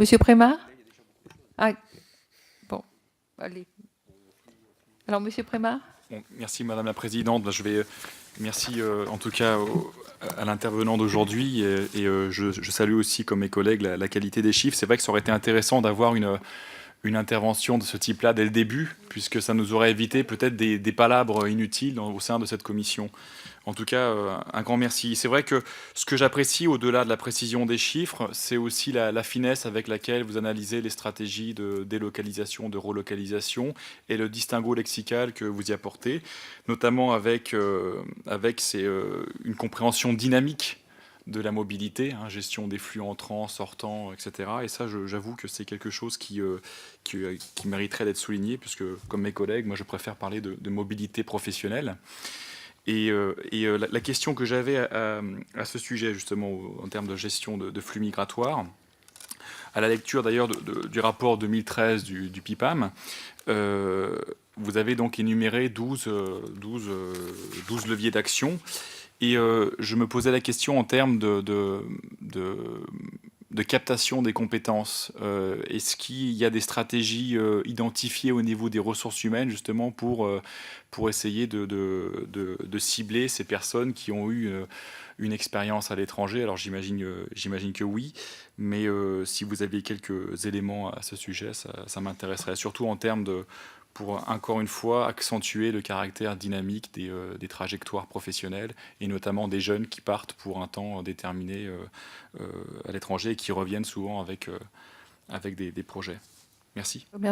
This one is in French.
Monsieur Prémat? Ah, bon, allez. Alors, Monsieur Prémat? Bon, merci Madame la Présidente. Merci en tout cas à l'intervenant d'aujourd'hui je salue aussi comme mes collègues la qualité des chiffres. C'est vrai que ça aurait été intéressant d'avoir une intervention de ce type-là dès le début, puisque ça nous aurait évité peut-être des palabres inutiles au sein de cette commission. En tout cas, un grand merci. C'est vrai que ce que j'apprécie au-delà de la précision des chiffres, c'est aussi la finesse avec laquelle vous analysez les stratégies de délocalisation, de relocalisation et le distinguo lexical que vous y apportez, notamment avec une compréhension dynamique de la mobilité, hein, gestion des flux entrants, sortants, etc. Et ça, j'avoue que c'est quelque chose qui mériterait d'être souligné, puisque, comme mes collègues, moi, je préfère parler de mobilité professionnelle. La question que j'avais à ce sujet, justement, en termes de gestion de flux migratoires, à la lecture d'ailleurs du rapport 2013 du PIPAM, vous avez donc énuméré 12 leviers d'action. Et je me posais la question en termes de captation des compétences. Est-ce qu'il y a des stratégies identifiées au niveau des ressources humaines, justement, pour essayer de cibler ces personnes qui ont eu une expérience à l'étranger? Alors j'imagine que oui, mais si vous aviez quelques éléments à ce sujet, ça m'intéresserait, surtout en termes pour, encore une fois, accentuer le caractère dynamique des trajectoires professionnelles, et notamment des jeunes qui partent pour un temps déterminé à l'étranger et qui reviennent souvent avec des projets. Merci.